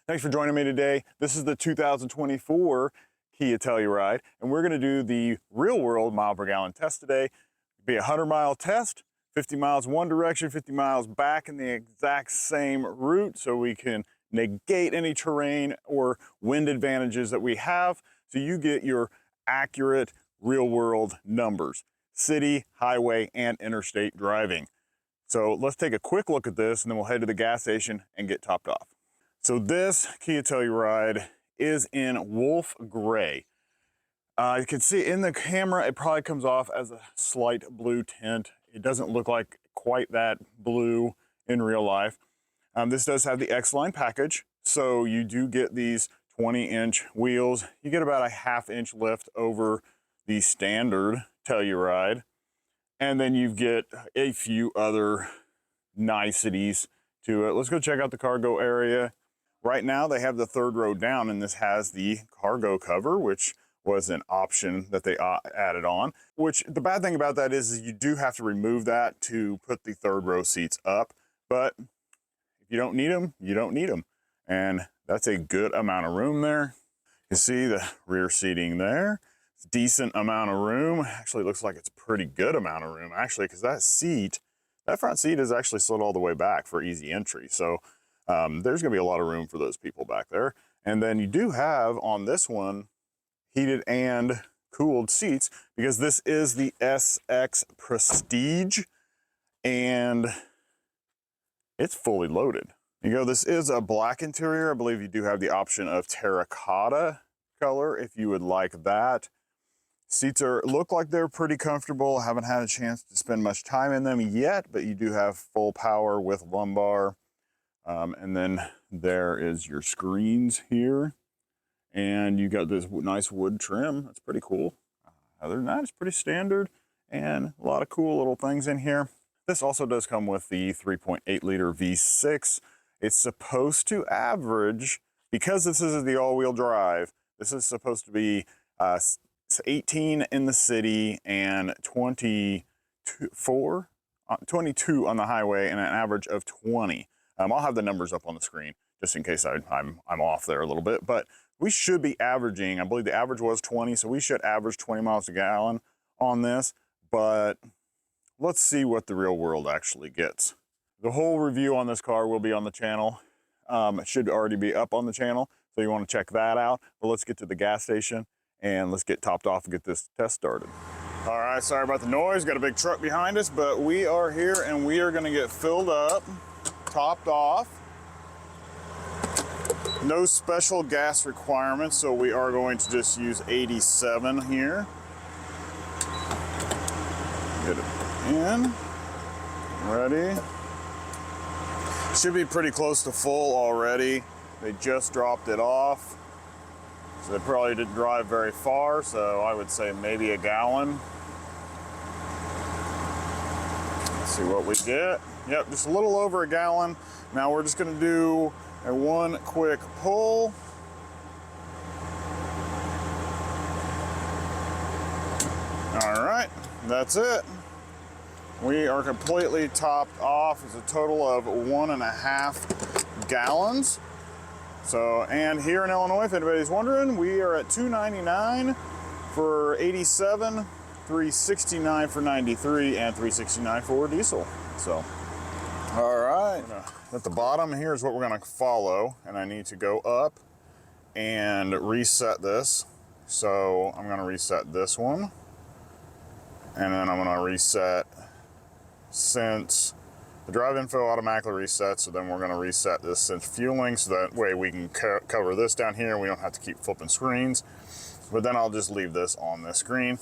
Thanks for joining me today. This is the 2024 Kia Telluride, and we're gonna do the real world mile per gallon test today. It'll be a 100-mile test, 50 miles one direction, 50 miles back in the exact same route, so we can negate any terrain or wind advantages that we have, so you get your accurate real world numbers, city, highway, and interstate driving. So let's take a quick look at this, and then we'll head to the gas station and get topped off. So this Kia Telluride is in wolf gray. You can see in the camera, it probably comes off as a slight blue tint. It doesn't look like quite that blue in real life. This does have the XLine package. So you do get these 20-inch wheels. You get about a half-inch lift over the standard Telluride. And then you get a few other niceties to it. Let's go check out the cargo area. Right now they have the third row down, and this has the cargo cover, which was an option that they added on. Which the bad thing about that is you do have to remove that to put the third row seats up. But if you don't need them, you don't need them. And that's a good amount of room there. You see the rear seating there. It's a decent amount of room. Actually, it looks like it's a pretty good amount of room, actually, because that front seat is actually slid all the way back for easy entry. So there's gonna be a lot of room for those people back there. And then you do have on this one heated and cooled seats, because this is the SX Prestige and it's fully loaded. This is a black interior. I believe you do have the option of terracotta color if you would like that. Seats look like they're pretty comfortable. Haven't had a chance to spend much time in them yet, but you do have full power with lumbar. And then there is your screens here. And you got this nice wood trim. That's pretty cool. Other than that, it's pretty standard and a lot of cool little things in here. This also does come with the 3.8 liter V6. It's supposed to average, because this is the all-wheel drive, this is supposed to be 18 in the city and 22 on the highway, and an average of 20. I'll have the numbers up on the screen just in case I'm off there a little bit, but we should be averaging, I believe the average was 20, so we should average 20 miles a gallon on this, but let's see what the real world actually gets. The whole review on this car will be on the channel. It should already be up on the channel, so you want to check that out. But let's get to the gas station and let's get topped off and get this test started. All right, sorry about the noise. Got a big truck behind us, but we are here and we are going to get filled up, topped off. No special gas requirements, so we are going to just use 87 here. Get it in. Ready. Should be pretty close to full already. They just dropped it off. So they probably didn't drive very far, so I would say maybe a gallon. Let's see what we get. Yep, just a little over a gallon. Now we're just gonna do a one quick pull. All right, that's it. We are completely topped off. It's a total of 1.5 gallons. So, and here in Illinois, if anybody's wondering, we are at $2.99 for 87, $3.69 for 93, and $3.69 for diesel. So, all right. At the bottom here is what we're gonna follow, and I need to go up and reset this. So I'm gonna reset this one, and then I'm gonna reset, since the drive info automatically resets, so then we're going to reset this since fueling, so that way we can cover this down here. We don't have to keep flipping screens, but then I'll just leave this on this screen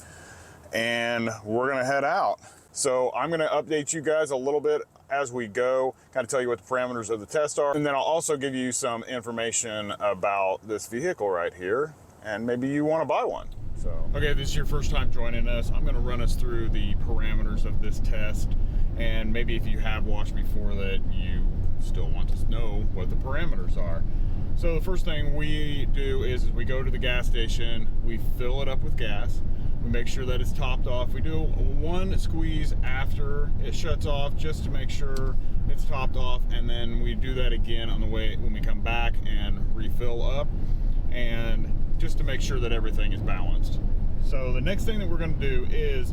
and we're going to head out. So I'm going to update you guys a little bit as we go, kind of tell you what the parameters of the test are, and then I'll also give you some information about this vehicle right here, and maybe you want to buy one. So, okay, if this is your first time joining us, I'm going to run us through the parameters of this test. And maybe if you have watched before that, you still want to know what the parameters are. So the first thing we do is we go to the gas station, we fill it up with gas, we make sure that it's topped off. We do one squeeze after it shuts off just to make sure it's topped off, and then we do that again on the way when we come back and fill up, and just to make sure that everything is balanced. So the next thing that we're going to do is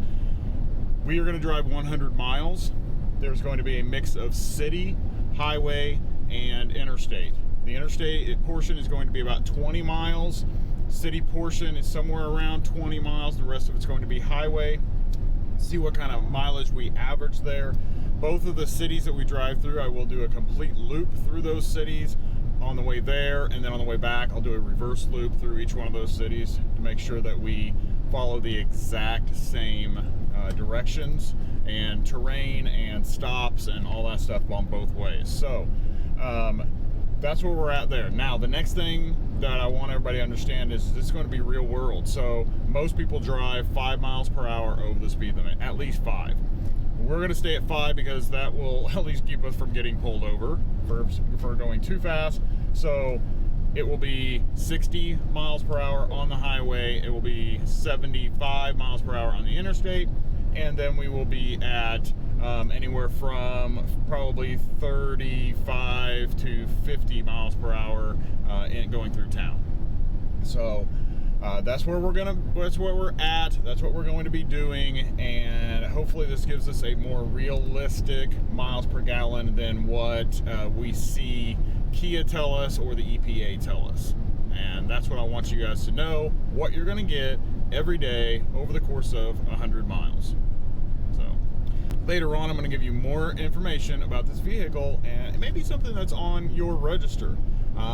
we are going to drive 100 miles. There's going to be a mix of city, highway, and interstate. The interstate portion is going to be about 20 miles. City portion is somewhere around 20 miles. The rest of it's going to be highway. See what kind of mileage we average there. Both of the cities that we drive through, I will do a complete loop through those cities on the way there, and then on the way back I'll do a reverse loop through each one of those cities to make sure that we follow the exact same directions and terrain and stops and all that stuff on both ways. So that's where we're at there. Now the next thing that I want everybody to understand is this is going to be real world. So most people drive 5 miles per hour over the speed limit, at least 5. We're going to stay at 5 because that will at least keep us from getting pulled over for going too fast. So it will be 60 miles per hour on the highway. It will be 75 miles per hour on the interstate. And then we will be at anywhere from probably 35 to 50 miles per hour going through town. So that's where that's where we're at. That's what we're going to be doing, and hopefully this gives us a more realistic miles per gallon than what we see Kia tell us or the EPA tell us. And that's what I want you guys to know, what you're going to get every day over the course of 100 miles. So later on I'm going to give you more information about this vehicle, and it may be something that's on your register.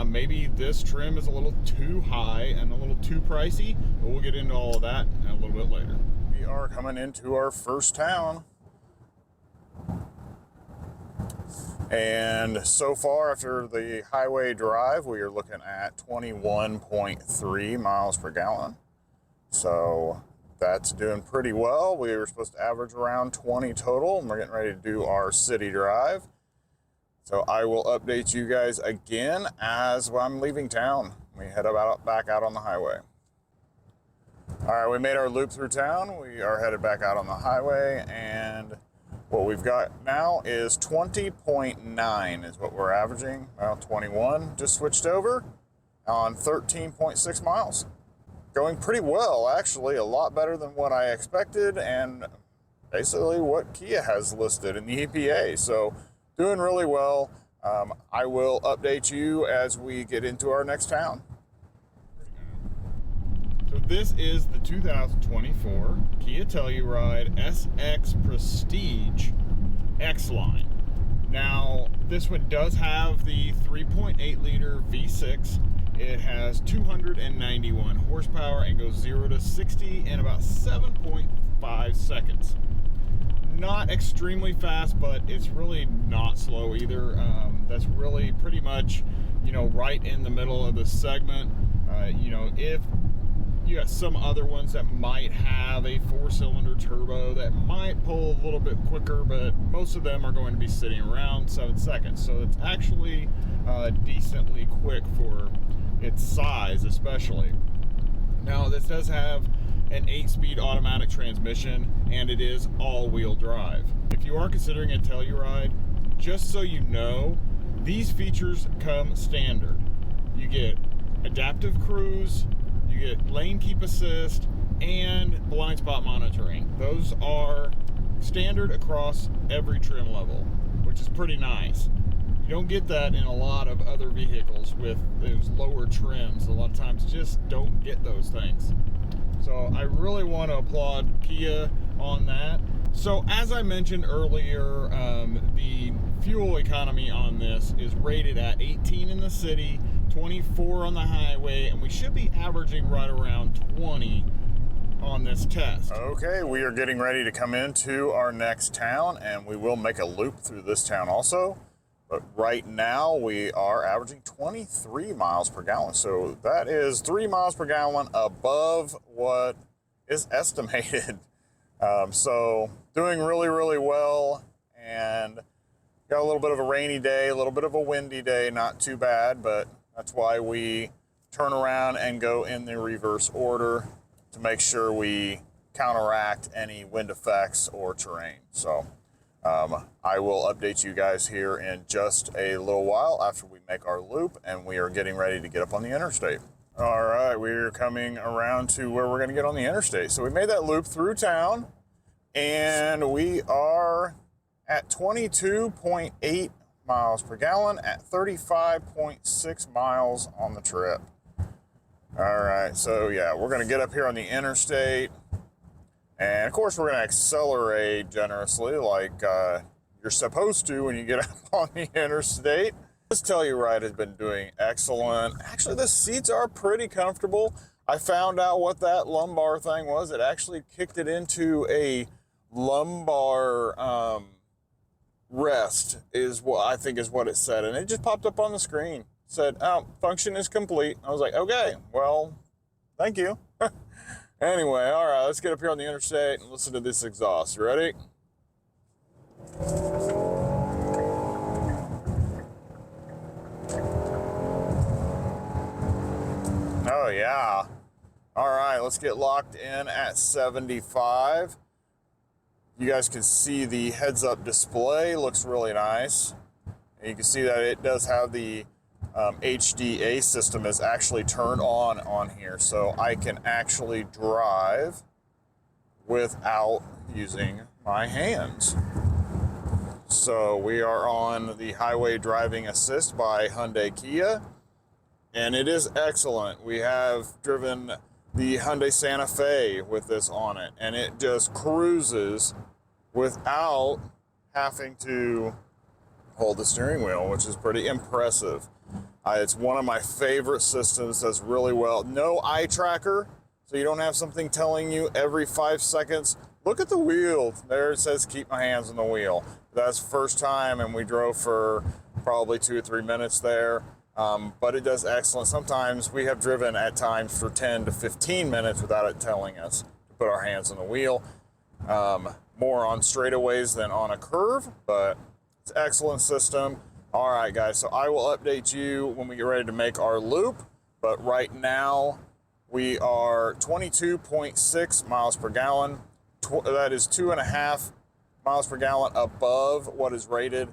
Maybe this trim is a little too high and a little too pricey, but we'll get into all of that a little bit later. We are coming into our first town. And so far after the highway drive, we are looking at 21.3 miles per gallon. So that's doing pretty well. We were supposed to average around 20 total, and we're getting ready to do our city drive. So I will update you guys again as I'm leaving town. We head back out on the highway. All right, we made our loop through town. We are headed back out on the highway, and what we've got now is 20.9 is what we're averaging. Well, 21 just switched over on 13.6 miles. Going pretty well, actually, a lot better than what I expected, and basically what Kia has listed in the EPA. So doing really well. I will update you as we get into our next town. So this is the 2024 Kia Telluride SX Prestige X-Line. Now, this one does have the 3.8 liter V6. It has 291 horsepower and goes 0 to 60 in about 7.5 seconds. Not extremely fast, but it's really not slow either. That's really pretty much, right in the middle of the segment. If you got some other ones that might have a 4-cylinder turbo that might pull a little bit quicker, but most of them are going to be sitting around 7 seconds. So it's actually decently quick for its size, especially. Now, this does have an 8-speed automatic transmission, and it is all-wheel drive. If you are considering a Telluride, just so you know, these features come standard. You get adaptive cruise, you get lane keep assist, and blind spot monitoring. Those are standard across every trim level, which is pretty nice. You don't get that in a lot of other vehicles with those lower trims. A lot of times just don't get those things. So I really want to applaud Kia on that. So as I mentioned earlier, the fuel economy on this is rated at 18 in the city, 24 on the highway, and we should be averaging right around 20 on this test. Okay, we are getting ready to come into our next town, and we will make a loop through this town also. But right now we are averaging 23 miles per gallon. So that is 3 miles per gallon above what is estimated. So doing really, really well, and got a little bit of a rainy day, a little bit of a windy day, not too bad, but that's why we turn around and go in the reverse order to make sure we counteract any wind effects or terrain. So I will update you guys here in just a little while after we make our loop and we are getting ready to get up on the interstate. All right, we're coming around to where we're going to get on the interstate. So we made that loop through town and we are at 22.8 miles per gallon at 35.6 miles on the trip. All right, so yeah, we're going to get up here on the interstate. And of course, we're going to accelerate generously like you're supposed to when you get up on the interstate. This Telluride has been doing excellent. Actually, the seats are pretty comfortable. I found out what that lumbar thing was. It actually kicked it into a lumbar rest is what I think is what it said. And it just popped up on the screen. It said, oh, function is complete. I was like, okay, well, thank you. Anyway, all right, let's get up here on the interstate and listen to this exhaust. You ready? Oh, yeah. All right, let's get locked in at 75. You guys can see the heads-up display. Looks really nice. And you can see that it does have the HDA system is actually turned on here, so I can actually drive without using my hands. So we are on the highway driving assist by Hyundai Kia, and it is excellent. We have driven the Hyundai Santa Fe with this on it, and it just cruises without having to hold the steering wheel, which is pretty impressive. It's one of my favorite systems, does really well. No eye tracker, so you don't have something telling you every 5 seconds, look at the wheel. There it says keep my hands on the wheel. That's the first time, and we drove for probably 2 or 3 minutes there, but it does excellent. Sometimes we have driven at times for 10 to 15 minutes without it telling us to put our hands on the wheel. More on straightaways than on a curve, but it's an excellent system. All right, guys, so I will update you when we get ready to make our loop, but right now we are 22.6 miles per gallon. That is 2.5 miles per gallon above what is rated.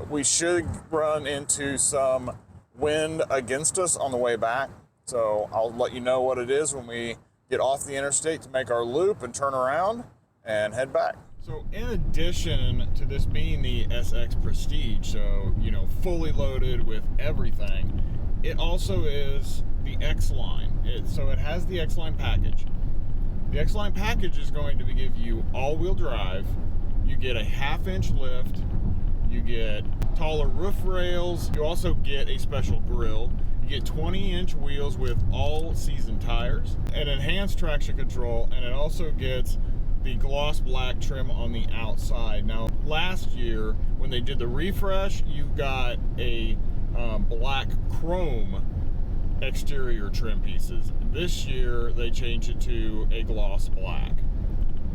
We should run into some wind against us on the way back, so I'll let you know what it is when we get off the interstate to make our loop and turn around and head back. So in addition to this being the SX Prestige, so, you know, fully loaded with everything, it also is the X-Line. So it has the XLine Package. The XLine Package is going to give you all-wheel drive. You get a half-inch lift. You get taller roof rails. You also get a special grille. You get 20-inch wheels with all-season tires, an enhanced traction control, and it also gets the gloss black trim on the outside. Now, last year when they did the refresh, you got a black chrome exterior trim pieces. This year they changed it to a gloss black.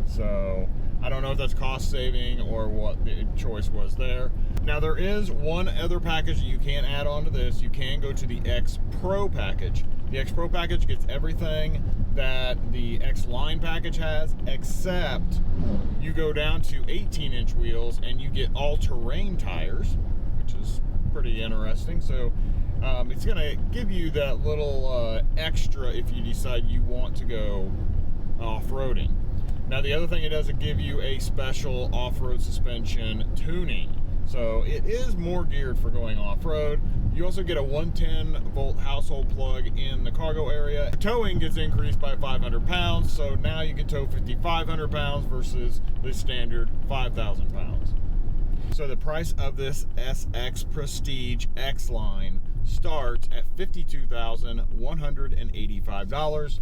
So I don't know if that's cost saving or what the choice was there. Now there is one other package that you can add on to this. You can go to the X Pro package. The X Pro package gets everything that the XLine package has, except you go down to 18-inch wheels and you get all-terrain tires, which is pretty interesting. So it's going to give you that little extra if you decide you want to go off-roading. Now the other thing it does, it give you a special off-road suspension tuning. So it is more geared for going off-road. You also get a 110-volt household plug in the cargo area. Towing gets increased by 500 pounds, so now you can tow 5,500 pounds versus the standard 5,000 pounds. So the price of this SX Prestige X-Line starts at $52,185.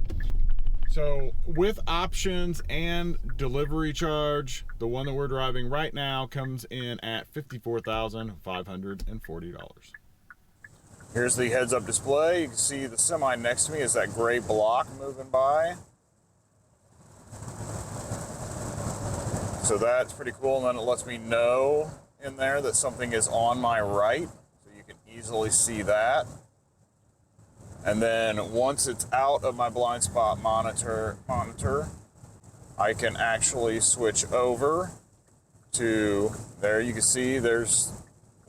So with options and delivery charge, the one that we're driving right now comes in at $54,540. Here's the heads-up display. You can see the semi next to me is that gray block moving by. So that's pretty cool, and then it lets me know in there that something is on my right, so you can easily see that. And then once it's out of my blind spot monitor, I can actually switch over to there. You can see there's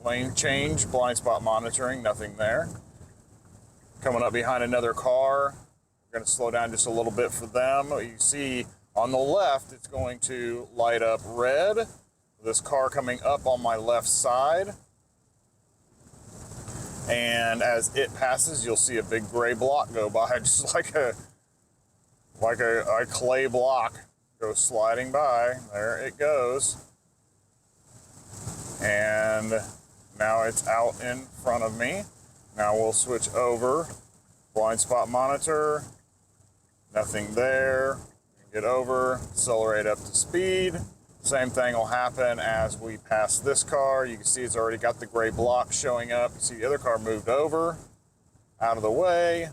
lane change, blind spot monitoring, nothing there. Coming up behind another car. We're going to slow down just a little bit for them. You see on the left, it's going to light up red. This car coming up on my left side. And as it passes, you'll see a big gray block go by, just like a clay block goes sliding by. There it goes. And now it's out in front of me. Now we'll switch over. Blind spot monitor. Nothing there. Get over, accelerate up to speed. Same thing will happen as we pass this car. You can see it's already got the gray block showing up. You see the other car moved over, out of the way.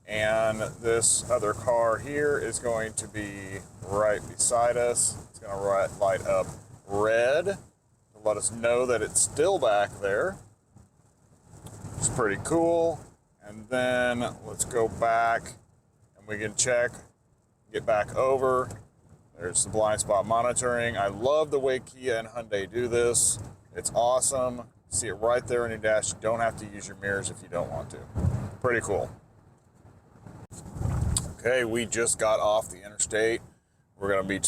And this other car here is going to be right beside us. It's going to light up red to let us know that it's still back there. It's pretty cool. And then let's go back and we can check, get back over. There's the blind spot monitoring. I love the way Kia and Hyundai do this. It's awesome. See it right there in your dash. You don't have to use your mirrors if you don't want to. Pretty cool. Okay, we just got off the interstate. We're going to be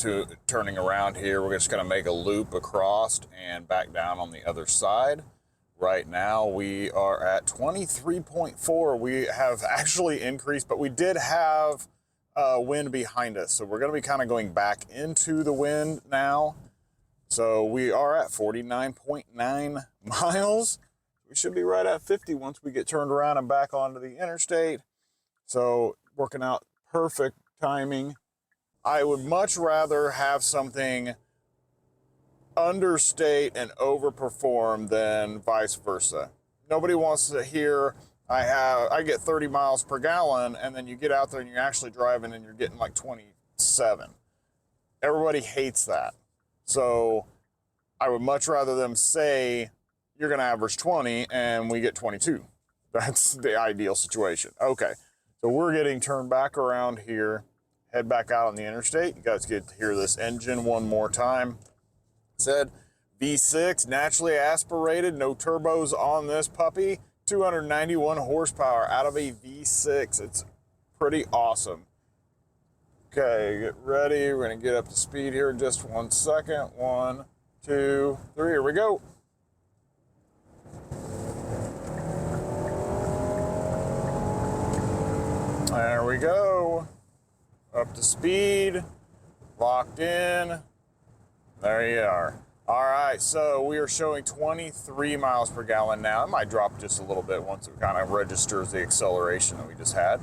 turning around here. We're just going to make a loop across and back down on the other side. Right now we are at 23.4. We have actually increased, but we did have wind behind us. So we're going to be kind of going back into the wind now. So we are at 49.9 miles. We should be right at 50 once we get turned around and back onto the interstate. So working out perfect timing. I would much rather have something understate and overperform than vice versa. Nobody wants to hear I get 30 miles per gallon, and then you get out there and you're actually driving and you're getting like 27. Everybody hates that. So I would much rather them say you're going to average 20 and we get 22. That's the ideal situation. Okay, so we're getting turned back around here, head back out on the interstate. You guys get to hear this engine one more time. It said V6, naturally aspirated, no turbos on this puppy. 291 horsepower out of a V6. It's pretty awesome. Okay, get ready. We're going to get up to speed here in just 1 second. 1, 2, 3. Here we go. There we go. Up to speed. Locked in. There you are. All right, so we are showing 23 miles per gallon now. It might drop just a little bit once it kind of registers the acceleration that we just had,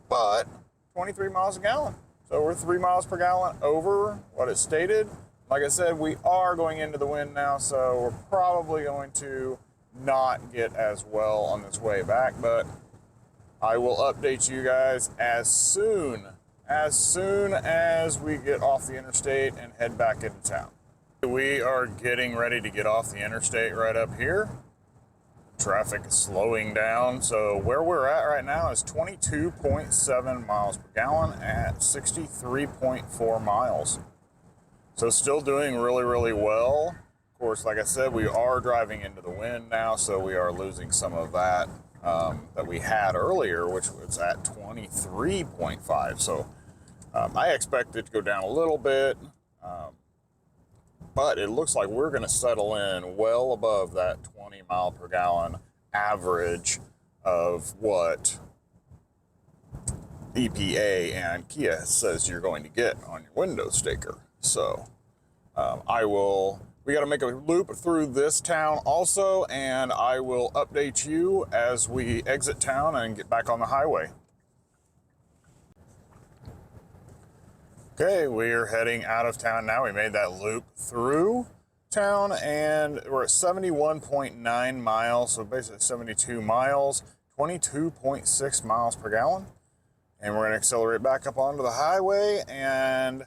but 23 miles a gallon. So we're 3 miles per gallon over what it stated. Like I said, we are going into the wind now, so we're probably going to not get as well on this way back, but I will update you guys as soon as we get off the interstate and head back into town. We are getting ready to get off the interstate right up here. Traffic is slowing down. So where we're at right now is 22.7 miles per gallon at 63.4 miles. So still doing really, really well. Of course, like I said, we are driving into the wind now, so we are losing some of that that we had earlier, which was at 23.5. So I expect it to go down a little bit. But it looks like we're going to settle in well above that 20 mile per gallon average of what EPA and Kia says you're going to get on your window sticker. So we got to make a loop through this town also, and I will update you as we exit town and get back on the highway. Okay, we're heading out of town now. We made that loop through town and we're at 71.9 miles, so basically 72 miles, 22.6 miles per gallon. And we're going to accelerate back up onto the highway, and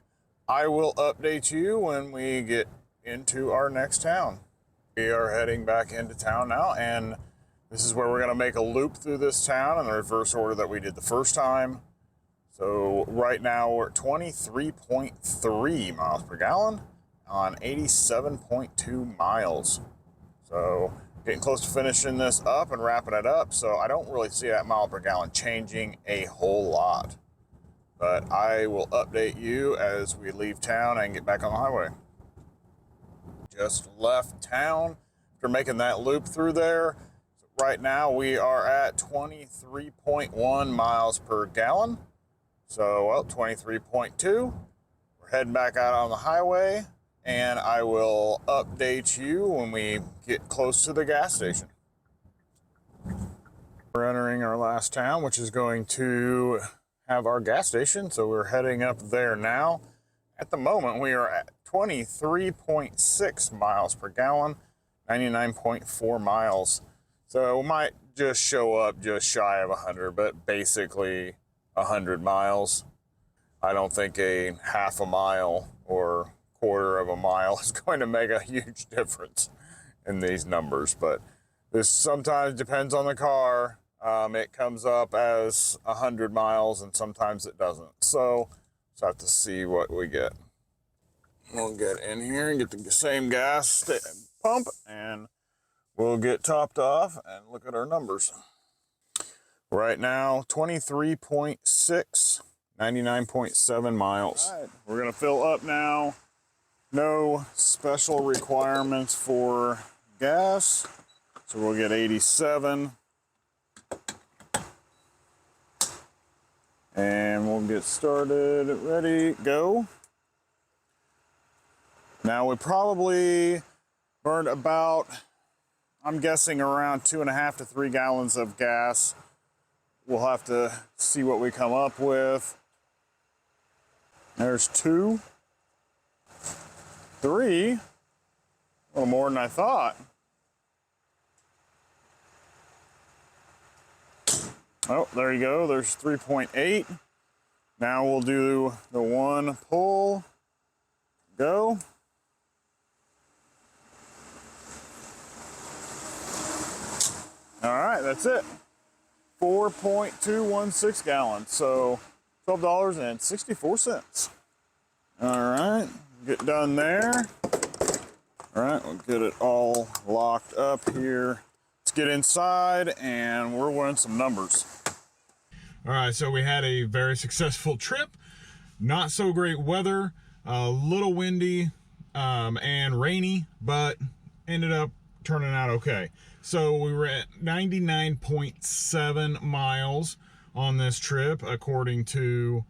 I will update you when we get into our next town. We are heading back into town now, and this is where we're going to make a loop through this town in the reverse order that we did the first time. So right now we're at 23.3 miles per gallon on 87.2 miles. So getting close to finishing this up and wrapping it up. So I don't really see that mile per gallon changing a whole lot. But I will update you as we leave town and get back on the highway. Just left town after making that loop through there. So right now we are at 23.1 miles per gallon. So, well, 23.2. We're heading back out on the highway, and I will update you when we get close to the gas station. We're entering our last town, which is going to have our gas station, so we're heading up there now. At the moment, we are at 23.6 miles per gallon, 99.4 miles. So we might just show up just shy of 100, but basically 100 miles. I don't think a half a mile or quarter of a mile is going to make a huge difference in these numbers, but this sometimes depends on the car. It comes up as 100 miles and sometimes it doesn't. So just have to see what we get. We'll get in here and get the same gas pump and we'll get topped off and look at our numbers. Right now, 23.6, 99.7 miles. All right, we're gonna fill up now. No special requirements for gas. So we'll get 87. And we'll get started, ready, go. Now we probably burned about, I'm guessing around 2.5 to 3 gallons of gas. We'll have to see what we come up with. There's 2, 3, a little more than I thought. Oh, there you go, there's 3.8. Now we'll do the 1 pull, go. All right, that's it. 4.216 gallons, so $12.64. All right, get done there. All right, we'll get it all locked up here. Let's get inside and we're running some numbers. All right, so we had a very successful trip. Not so great weather, a little windy and rainy, but ended up turning out okay. So we were at 99.7 miles on this trip, according to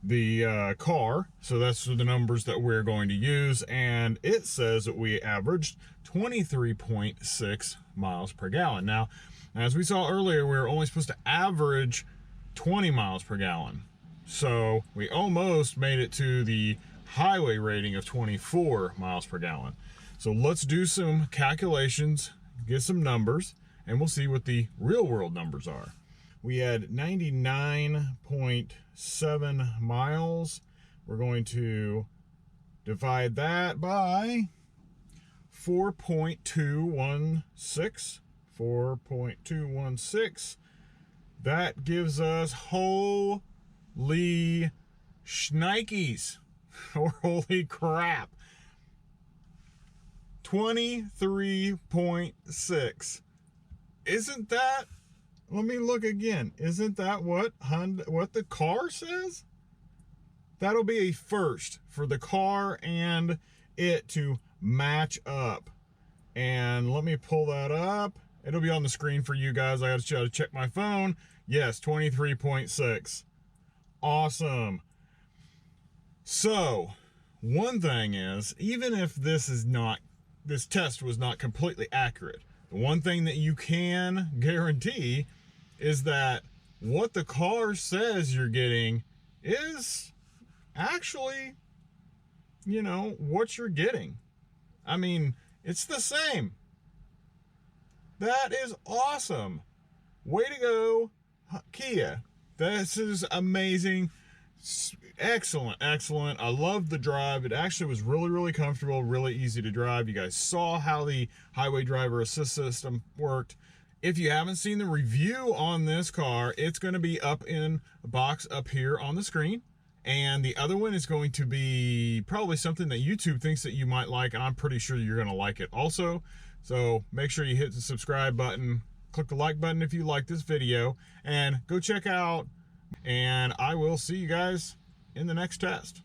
the car. So that's the numbers that we're going to use. And it says that we averaged 23.6 miles per gallon. Now, as we saw earlier, we were only supposed to average 20 miles per gallon. So we almost made it to the highway rating of 24 miles per gallon. So let's do some calculations, get some numbers, and we'll see what the real world numbers are. We had 99.7 miles. We're going to divide that by 4.216. 4.216. That gives us holy shnikes, or holy crap, 23.6. Isn't that, let me look again, isn't that what the car says? That'll be a first for the car and it to match up. And let me pull that up. It'll be on the screen for you guys. I gotta check my phone. Yes, 23.6. Awesome. So, one thing is, even if this test was not completely accurate, the one thing that you can guarantee is that what the car says you're getting is actually, you know, what you're getting. I mean, it's the same. That is awesome. Way to go, Kia. This is amazing. Excellent, excellent. I love the drive. It actually was really, really comfortable, really easy to drive. You guys saw how the highway driver assist system worked. If you haven't seen the review on this car, it's going to be up in a box up here on the screen. And the other one is going to be probably something that YouTube thinks that you might like, and I'm pretty sure you're going to like it also. So make sure you hit the subscribe button, click the like button if you like this video, and go check out, and I will see you guys in the next test.